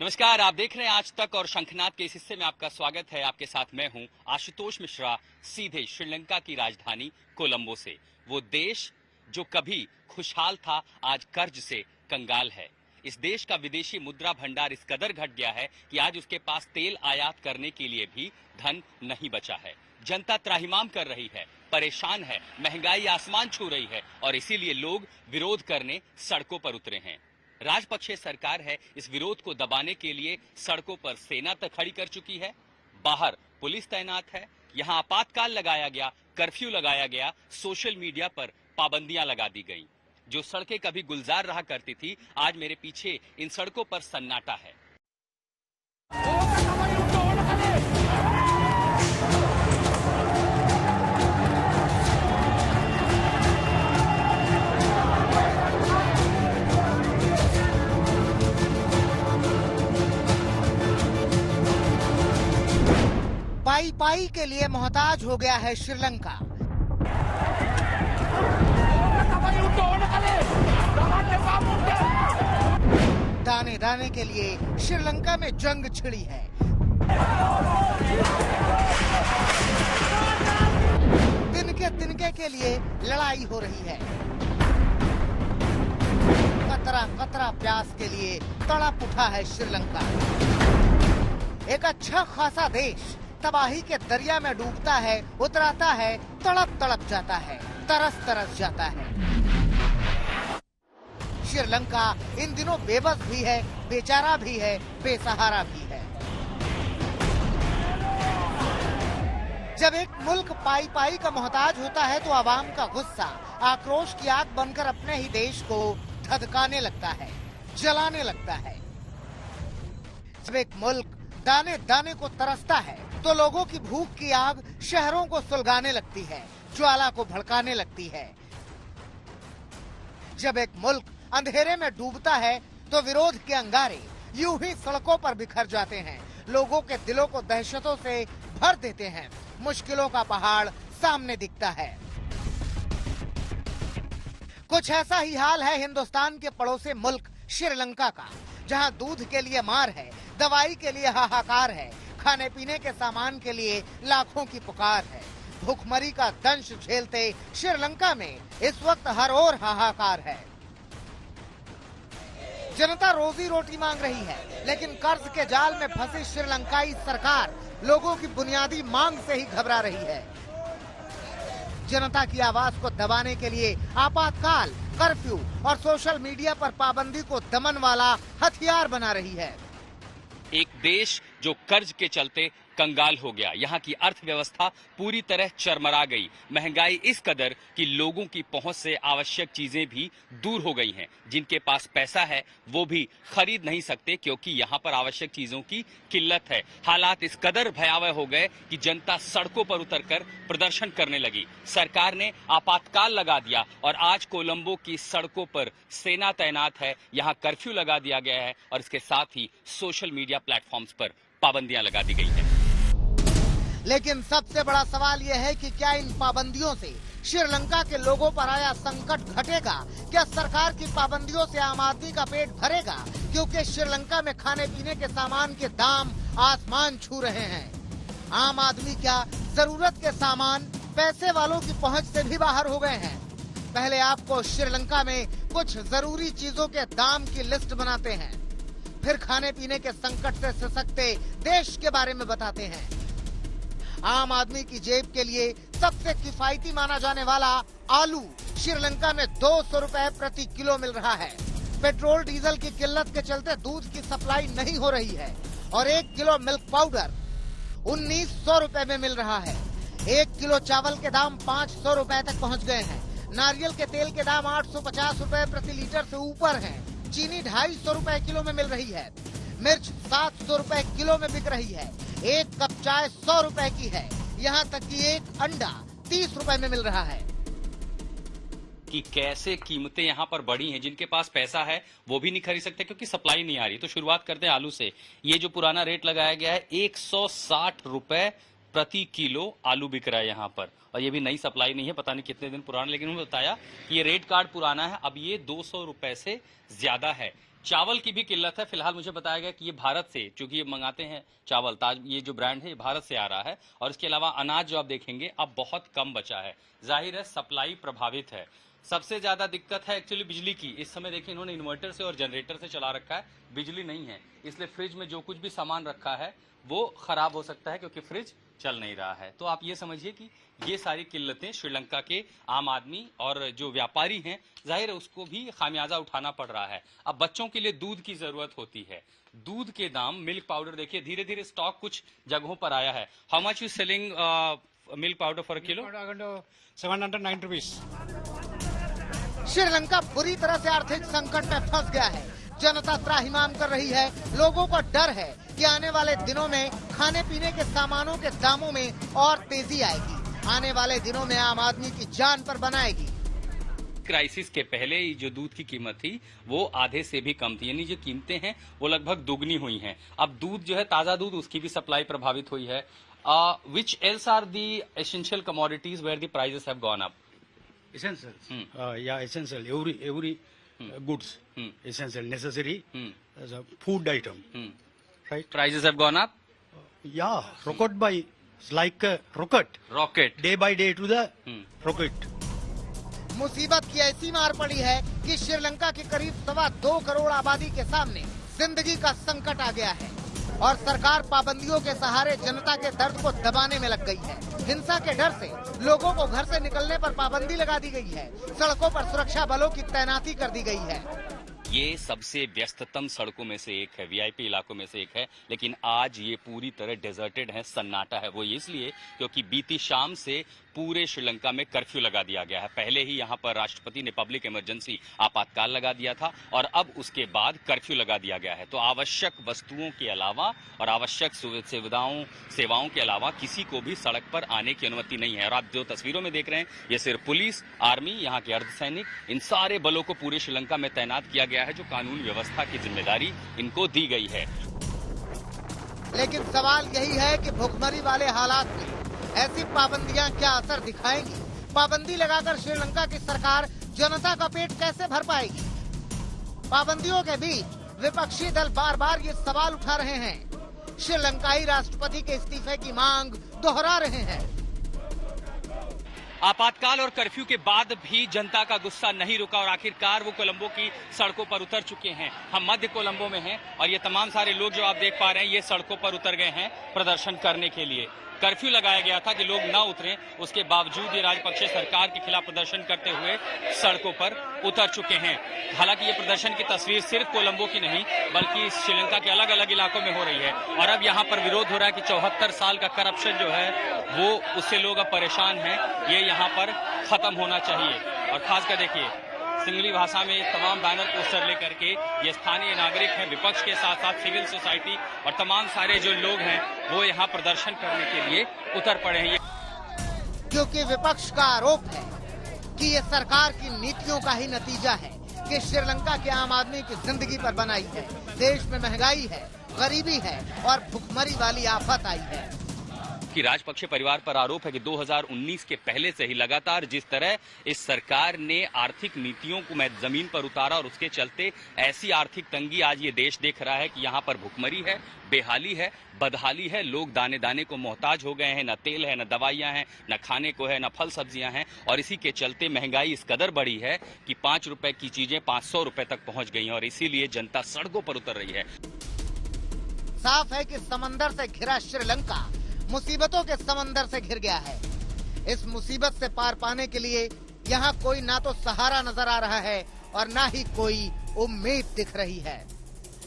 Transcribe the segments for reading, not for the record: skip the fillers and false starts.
नमस्कार, आप देख रहे हैं आज तक और शंखनाद के इस हिस्से में आपका स्वागत है। आपके साथ मैं हूं आशुतोष मिश्रा, सीधे श्रीलंका की राजधानी कोलंबो से। वो देश जो कभी खुशहाल था, आज कर्ज से कंगाल है। इस देश का विदेशी मुद्रा भंडार इस कदर घट गया है कि आज उसके पास तेल आयात करने के लिए भी धन नहीं बचा है। जनता त्राहिमाम कर रही है, परेशान है, महंगाई आसमान छू रही है और इसीलिए लोग विरोध करने सड़कों पर उतरे हैं। राजपक्षे सरकार है, इस विरोध को दबाने के लिए सड़कों पर सेना तक खड़ी कर चुकी है। बाहर पुलिस तैनात है, यहां आपातकाल लगाया गया, कर्फ्यू लगाया गया, सोशल मीडिया पर पाबंदियां लगा दी गई। जो सड़कें कभी गुलजार रहा करती थी, आज मेरे पीछे इन सड़कों पर सन्नाटा है। पाई पाई के लिए मोहताज हो गया है श्रीलंका। दाने दाने के लिए श्रीलंका में जंग छिड़ी है। तिनके के लिए लड़ाई हो रही है। कतरा कतरा प्यास के लिए तड़प उठा है श्रीलंका। एक अच्छा खासा देश तबाही के दरिया में डूबता है, उतराता है, तड़प तड़प जाता है, तरस तरस जाता है। श्रीलंका इन दिनों बेबस भी है, बेचारा भी है, बेसहारा भी है। जब एक मुल्क पाई पाई का मोहताज होता है तो आवाम का गुस्सा आक्रोश की आग बनकर अपने ही देश को धधकाने लगता है, जलाने लगता है। जब एक मुल्क दाने दाने को तरसता है तो लोगों की भूख की आग शहरों को सुलगाने लगती है, ज्वाला को भड़काने लगती है। जब एक मुल्क अंधेरे में डूबता है तो विरोध के अंगारे यूं ही सड़कों पर बिखर जाते हैं, लोगों के दिलों को दहशतों से भर देते हैं, मुश्किलों का पहाड़ सामने दिखता है। कुछ ऐसा ही हाल है हिंदुस्तान के पड़ोसी मुल्क श्रीलंका का, जहां दूध के लिए मार है, दवाई के लिए हाहाकार है, खाने पीने के सामान के लिए लाखों की पुकार है। भूखमरी का दंश झेलते श्रीलंका में इस वक्त हर ओर हाहाकार है। जनता रोजी रोटी मांग रही है, लेकिन कर्ज के जाल में फंसी श्रीलंकाई सरकार लोगों की बुनियादी मांग से ही घबरा रही है। जनता की आवाज को दबाने के लिए आपातकाल, कर्फ्यू और सोशल मीडिया पर पाबंदी को दमन वाला हथियार बना रही है। एक देश जो कर्ज के चलते कंगाल हो गया, यहाँ की अर्थव्यवस्था पूरी तरह चरमरा गई। महंगाई इस कदर कि लोगों की पहुंच से आवश्यक चीजें भी दूर हो गई हैं। जिनके पास पैसा है वो भी खरीद नहीं सकते क्योंकि यहाँ पर आवश्यक चीजों की किल्लत है। हालात इस कदर भयावह हो गए कि जनता सड़कों पर उतरकर प्रदर्शन करने लगी। सरकार ने आपातकाल लगा दिया और आज कोलंबो की सड़कों पर सेना तैनात है, यहाँ कर्फ्यू लगा दिया गया है और इसके साथ ही सोशल मीडिया प्लेटफॉर्म्स पर पाबंदियां लगा दी गई हैं। लेकिन सबसे बड़ा सवाल यह है कि क्या इन पाबंदियों से श्रीलंका के लोगों पर आया संकट घटेगा? क्या सरकार की पाबंदियों से आम आदमी का पेट भरेगा? क्योंकि श्रीलंका में खाने पीने के सामान के दाम आसमान छू रहे हैं। आम आदमी क्या, जरूरत के सामान पैसे वालों की पहुंच से भी बाहर हो गए हैं। पहले आपको श्रीलंका में कुछ जरूरी चीजों के दाम की लिस्ट बनाते हैं, फिर खाने पीने के संकट से सशक्ते देश के बारे में बताते हैं। आम आदमी की जेब के लिए सबसे किफायती माना जाने वाला आलू श्रीलंका में 200 रुपए प्रति किलो मिल रहा है। पेट्रोल डीजल की किल्लत के चलते दूध की सप्लाई नहीं हो रही है और 1 किलो मिल्क पाउडर 1900 रुपए में मिल रहा है। 1 किलो चावल के दाम 500 रुपए तक पहुंच गए हैं। नारियल के तेल के दाम 850 रुपए प्रति लीटर से ऊपर हैं। चीनी 250 रुपए किलो में मिल रही है। मिर्च 700 रुपए किलो में बिक रही है। एक कप चाय 100 रुपए की है। यहाँ तक कि एक अंडा 30 रुपए में मिल रहा है। कि कैसे कीमतें यहाँ पर बढ़ी हैं। जिनके पास पैसा है वो भी नहीं खरीद सकते क्योंकि सप्लाई नहीं आ रही। तो शुरुआत करते हैं आलू से। ये जो पुराना रेट लगाया गया है 160 रुपए प्रति किलो आलू बिक रहा है यहाँ पर, और ये भी नई सप्लाई नहीं है, पता नहीं कितने दिन पुराना, लेकिन उन्होंने बताया कि ये रेट कार्ड पुराना है, अब ये 200 रुपए से ज्यादा है। चावल की भी किल्लत है। फिलहाल मुझे बताया गया कि ये भारत से, चूंकि ये मंगाते हैं चावल, ताज ये जो ब्रांड है ये भारत से आ रहा है, और इसके अलावा अनाज जो आप देखेंगे अब बहुत कम बचा है। जाहिर है सप्लाई प्रभावित है। सबसे ज्यादा दिक्कत है एक्चुअली बिजली की। इस समय देखिए इन्होंने इन्वर्टर से और जनरेटर से चला रखा है, बिजली नहीं है, इसलिए फ्रिज में जो कुछ भी सामान रखा है वो खराब हो सकता है क्योंकि फ्रिज चल नहीं रहा है। तो आप ये समझिए कि ये सारी किल्लतें श्रीलंका के आम आदमी और जो व्यापारी हैं, जाहिर है उसको भी खामियाजा उठाना पड़ रहा है। अब बच्चों के लिए दूध की जरूरत होती है, दूध के दाम, मिल्क पाउडर देखिए धीरे धीरे स्टॉक कुछ जगहों पर आया है। How much you selling milk powder for kilo? 709 rupees. Sri Lanka बुरी तरह से आर्थिक संकट में फंस गया है। जनता त्राहिमाम कर रही है। लोगों को डर है कि आने वाले दिनों में खाने पीने के सामानों के दामों में और तेजी आएगी। आने वाले दिनों में आम आदमी की जान पर बनाएगी। क्राइसिस के पहले जो दूध की कीमत थी वो आधे से भी कम थी, यानी जो कीमतें हैं वो लगभग दुगनी हुई हैं। अब दूध जो है, ताजा दूध, उसकी भी सप्लाई प्रभावित हुई है। Which else are the essential commodities where the prices have gone up? Essentials. Yeah, essential. Every goods. Essential, necessary. As a food item. Right? Prices have gone up? Yeah, rocket by, like a rocket. Rocket. Day by day to the rocket. मुसीबत की ऐसी मार पड़ी है कि श्रीलंका की करीब 2.25 करोड़ आबादी के सामने जिंदगी का संकट आ गया है और सरकार पाबंदियों के सहारे जनता के दर्द को दबाने में लग गई है। हिंसा के डर से लोगों को घर से निकलने पर पाबंदी लगा दी गई है। सड़कों पर सुरक्षा बलों की तैनाती कर दी गई है। ये सबसे व्यस्ततम सड़कों में से एक है, वीआईपी इलाकों में से एक है, लेकिन आज ये पूरी तरह डेजर्टेड है, सन्नाटा है। वो इसलिए क्योंकि बीती शाम से पूरे श्रीलंका में कर्फ्यू लगा दिया गया है। पहले ही यहाँ पर राष्ट्रपति ने पब्लिक इमरजेंसी आपातकाल लगा दिया था और अब उसके बाद कर्फ्यू लगा दिया गया है। तो आवश्यक वस्तुओं के अलावा और आवश्यक सेवाओं के अलावा किसी को भी सड़क पर आने की अनुमति नहीं है। और आप जो तस्वीरों में देख रहे हैं ये सिर्फ पुलिस, आर्मी, यहाँ के अर्धसैनिक, इन सारे बलों को पूरे श्रीलंका में तैनात किया गया है, जो कानून व्यवस्था की जिम्मेदारी इनको दी गई है। लेकिन सवाल यही है कि भुखमरी वाले हालात में ऐसी पाबंदियां क्या असर दिखाएंगी? पाबंदी लगाकर श्रीलंका की सरकार जनता का पेट कैसे भर पाएगी? पाबंदियों के बीच विपक्षी दल बार बार ये सवाल उठा रहे हैं। श्रीलंकाई राष्ट्रपति के इस्तीफे की मांग दोहरा रहे हैं। आपातकाल और कर्फ्यू के बाद भी जनता का गुस्सा नहीं रुका और आखिरकार वो कोलंबो की सड़कों पर उतर चुके हैं। हम मध्य कोलंबो में हैं और ये तमाम सारे लोग जो आप देख पा रहे हैं ये सड़कों पर उतर गए हैं प्रदर्शन करने के लिए। कर्फ्यू लगाया गया था कि लोग ना उतरें, उसके बावजूद ये राजपक्षे सरकार के खिलाफ प्रदर्शन करते हुए सड़कों पर उतर चुके हैं। हालांकि ये प्रदर्शन की तस्वीर सिर्फ कोलंबो की नहीं बल्कि श्रीलंका के अलग अलग इलाकों में हो रही है और अब यहाँ पर विरोध हो रहा है कि 74 साल का करप्शन जो है वो, उससे लोग अब परेशान हैं, ये यहाँ पर खत्म होना चाहिए। और खासकर देखिए सिंगली भाषा में तमाम बैनर पोस्टर लेकर के ये स्थानीय नागरिक हैं, विपक्ष के साथ साथ सिविल सोसाइटी और तमाम सारे जो लोग हैं वो यहाँ प्रदर्शन करने के लिए उतर पड़े हैं। क्योंकि विपक्ष का आरोप है कि ये सरकार की नीतियों का ही नतीजा है कि श्रीलंका के आम आदमी की जिंदगी पर बनाई है। देश में महंगाई है, गरीबी है और भुखमरी वाली आफत आई है। कि राजपक्षे परिवार पर आरोप है कि 2019 के पहले से ही लगातार जिस तरह इस सरकार ने आर्थिक नीतियों को जमीन पर उतारा और उसके चलते ऐसी आर्थिक तंगी आज ये देश देख रहा है कि यहाँ पर भुखमरी है, बेहाली है, बदहाली है, लोग दाने दाने को मोहताज हो गए हैं। न तेल है, न दवाइयां हैं, न खाने को है, न फल सब्जियां हैं और इसी के चलते महंगाई इस कदर बढ़ी है कि 5 रुपए की चीजें 500 रुपए तक पहुंच गई हैं और इसीलिए जनता सड़कों पर उतर रही है। साफ है कि समंदर से घिरा श्रीलंका मुसीबतों के समंदर से घिर गया है। इस मुसीबत से पार पाने के लिए यहाँ कोई ना तो सहारा नजर आ रहा है और ना ही कोई उम्मीद दिख रही है।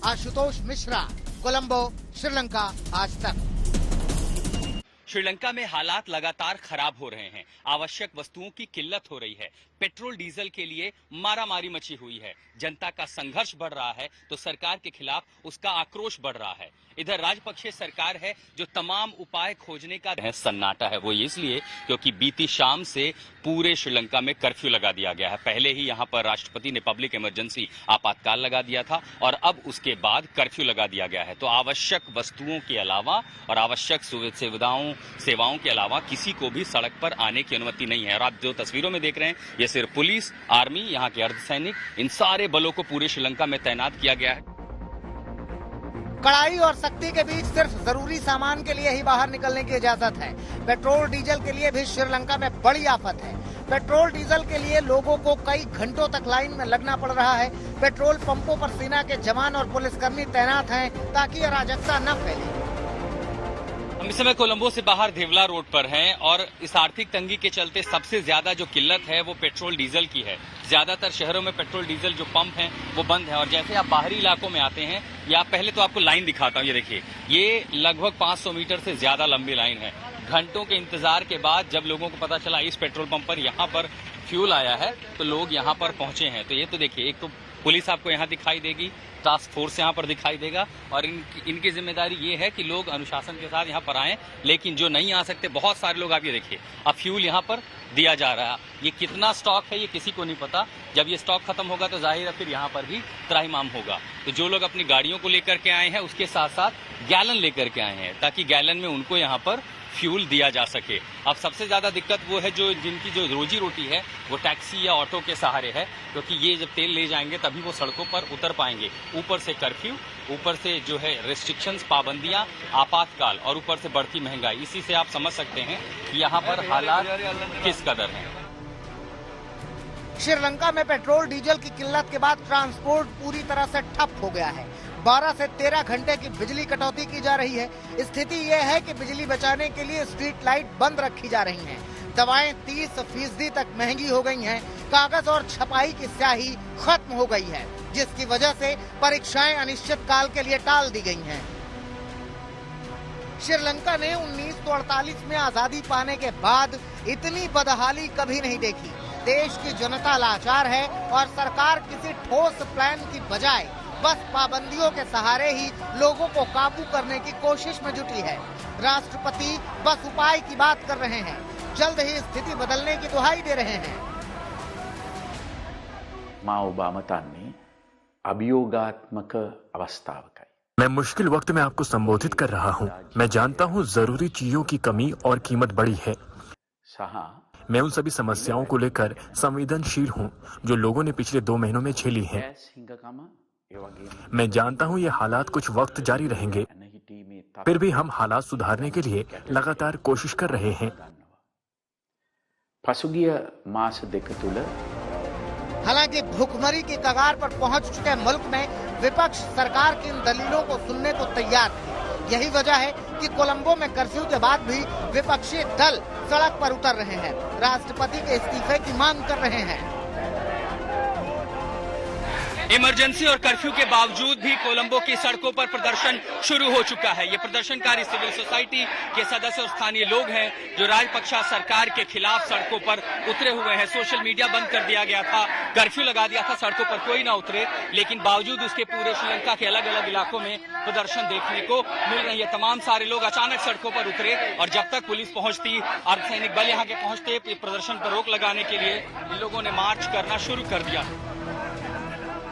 आशुतोष मिश्रा, कोलंबो, श्रीलंका, आज तक। श्रीलंका में हालात लगातार खराब हो रहे हैं, आवश्यक वस्तुओं की किल्लत हो रही है, पेट्रोल डीजल के लिए मारामारी मची हुई है, जनता का संघर्ष बढ़ रहा है तो सरकार के खिलाफ उसका आक्रोश बढ़ रहा है। इधर राजपक्षे सरकार है जो तमाम उपाय खोजने का सन्नाटा है। वो इसलिए क्योंकि बीती शाम से पूरे श्रीलंका में कर्फ्यू लगा दिया गया है। पहले ही यहां पर राष्ट्रपति ने पब्लिक इमरजेंसी आपातकाल लगा दिया था और अब उसके बाद कर्फ्यू लगा दिया गया है। तो आवश्यक वस्तुओं के अलावा और आवश्यक सेवाओं के अलावा किसी को भी सड़क पर आने की अनुमति नहीं है। और आप जो तस्वीरों में देख रहे हैं ये सिर्फ पुलिस, आर्मी, यहाँ के अर्धसैनिक, इन सारे बलों को पूरे श्रीलंका में तैनात किया गया है। कड़ाई और सख्ती के बीच सिर्फ जरूरी सामान के लिए ही बाहर निकलने की इजाजत है। पेट्रोल डीजल के लिए भी श्रीलंका में बड़ी आफत है। पेट्रोल डीजल के लिए लोगों को कई घंटों तक लाइन में लगना पड़ रहा है। पेट्रोल पंपों पर सेना के जवान और पुलिसकर्मी तैनात हैं ताकि अराजकता न फैले। हम इस समय कोलंबो से बाहर देवला रोड पर हैं और इस आर्थिक तंगी के चलते सबसे ज्यादा जो किल्लत है वो पेट्रोल डीजल की है। ज्यादातर शहरों में पेट्रोल डीजल जो पंप हैं वो बंद है और जैसे आप बाहरी इलाकों में आते हैं या पहले तो आपको लाइन दिखाता हूँ, ये देखिए, ये लगभग 500 मीटर से ज्यादा लंबी लाइन है। घंटों के इंतजार के बाद जब लोगों को पता चला इस पेट्रोल पंप पर यहाँ पर फ्यूल आया है तो लोग यहाँ पर पहुंचे हैं। तो ये तो देखिए, एक तो पुलिस आपको यहाँ दिखाई देगी, टास्क फोर्स यहाँ पर दिखाई देगा और इनकी जिम्मेदारी ये है कि लोग अनुशासन के साथ यहाँ पर आएं। लेकिन जो नहीं आ सकते बहुत सारे लोग, आप ये देखिए, अब फ्यूल यहाँ पर दिया जा रहा है। ये कितना स्टॉक है ये किसी को नहीं पता। जब ये स्टॉक खत्म होगा तो जाहिर है फिर यहाँ पर भी त्राहिमाम होगा। तो जो लोग अपनी गाड़ियों को लेकर के आए हैं उसके साथ साथ गैलन लेकर के आए हैं ताकि गैलन में उनको यहाँ पर फ्यूल दिया जा सके। अब सबसे ज्यादा दिक्कत वो है जिनकी जो रोजी रोटी है वो टैक्सी या ऑटो के सहारे है, क्योंकि ये जब तेल ले जाएंगे तभी वो सड़कों पर उतर पाएंगे। ऊपर से कर्फ्यू, ऊपर से जो है रेस्ट्रिक्शंस, पाबंदियां, आपातकाल और ऊपर से बढ़ती महंगाई। इसी से आप समझ सकते हैं कि यहाँ पर हालात किस कदर हैं। श्रीलंका में पेट्रोल डीजल की किल्लत के बाद ट्रांसपोर्ट पूरी तरह से ठप हो गया है। 12 से 13 घंटे की बिजली कटौती की जा रही है। स्थिति यह है कि बिजली बचाने के लिए स्ट्रीट लाइट बंद रखी जा रही हैं। दवाएं 30% तक महंगी हो गई हैं। कागज और छपाई की स्याही खत्म हो गई है, जिसकी वजह से परीक्षाएं अनिश्चित काल के लिए टाल दी गई हैं। श्रीलंका ने 1948 में आजादी पाने के बाद इतनी बदहाली कभी नहीं देखी। देश की जनता लाचार है और सरकार किसी ठोस प्लान की बजाय बस पाबंदियों के सहारे ही लोगों को काबू करने की कोशिश में जुटी है। राष्ट्रपति बस उपाय की बात कर रहे हैं, जल्द ही स्थिति बदलने की दुहाई दे रहे हैं। मां ओबामा तान्नी अभियोगात्मक अवस्थावकයි। मैं मुश्किल वक्त में आपको संबोधित कर रहा हूं। मैं जानता हूं जरूरी चीजों की कमी और कीमत बढ़ी है। मैं उन सभी समस्याओं को लेकर संवेदनशील हूं जो लोगों ने पिछले 2 महीनों में झेली हैं। मैं जानता हूं ये हालात कुछ वक्त जारी रहेंगे, फिर भी हम हालात सुधारने के लिए लगातार कोशिश कर रहे हैं। हालांकि भूखमरी की कगार पर पहुंच चुके मुल्क में विपक्ष सरकार की इन दलीलों को सुनने को तैयार है। यही वजह है कि कोलंबो में कर्फ्यू के बाद भी विपक्षी दल सड़क पर उतर रहे हैं, राष्ट्रपति के इस्तीफे की मांग कर रहे हैं। इमरजेंसी और कर्फ्यू के बावजूद भी कोलंबो की सड़कों पर प्रदर्शन शुरू हो चुका है। ये प्रदर्शनकारी सिविल सोसाइटी के सदस्य और स्थानीय लोग हैं जो राजपक्षा सरकार के खिलाफ सड़कों पर उतरे हुए हैं। सोशल मीडिया बंद कर दिया गया था, कर्फ्यू लगा दिया था, सड़कों पर कोई ना उतरे, लेकिन बावजूद उसके पूरे श्रीलंका के अलग अलग इलाकों में प्रदर्शन देखने को मिल रही है। तमाम सारे लोग अचानक सड़कों पर उतरे और जब तक पुलिस पहुंचती, अर्धसैनिक बल यहाँ के पहुंचते, प्रदर्शन पर रोक लगाने के लिए इन लोगों ने मार्च करना शुरू कर दिया।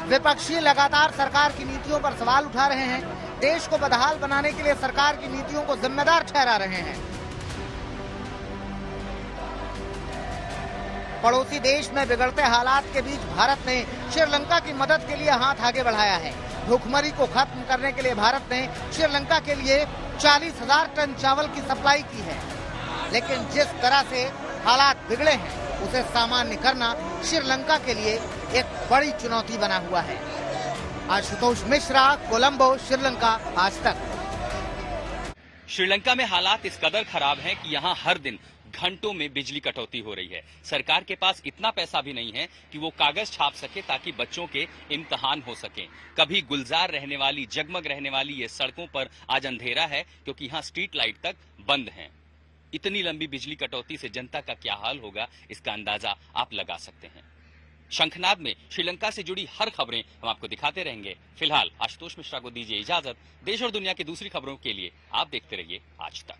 विपक्षी लगातार सरकार की नीतियों पर सवाल उठा रहे हैं। देश को बदहाल बनाने के लिए सरकार की नीतियों को जिम्मेदार ठहरा रहे हैं। पड़ोसी देश में बिगड़ते हालात के बीच भारत ने श्रीलंका की मदद के लिए हाथ आगे बढ़ाया है। भूखमरी को खत्म करने के लिए भारत ने श्रीलंका के लिए 40,000 टन चावल की सप्लाई की है। लेकिन जिस तरह से हालात बिगड़े हैं उसे सामान्य करना श्रीलंका के लिए एक बड़ी चुनौती बना हुआ है। आशुतोष मिश्रा, कोलंबो, श्रीलंका, आज तक। श्रीलंका में हालात इस कदर खराब हैं कि यहाँ हर दिन घंटों में बिजली कटौती हो रही है। सरकार के पास इतना पैसा भी नहीं है कि वो कागज छाप सके ताकि बच्चों के इम्तिहान हो सके। कभी गुलजार रहने वाली, जगमग रहने वाली ये सड़कों पर आज अंधेरा है क्योंकि यहाँ स्ट्रीट लाइट तक बंद हैं। इतनी लंबी बिजली कटौती से जनता का क्या हाल होगा इसका अंदाजा आप लगा सकते हैं। शंखनाद में श्रीलंका से जुड़ी हर खबरें हम आपको दिखाते रहेंगे। फिलहाल आशुतोष मिश्रा को दीजिए इजाजत। देश और दुनिया की दूसरी खबरों के लिए आप देखते रहिए आज तक।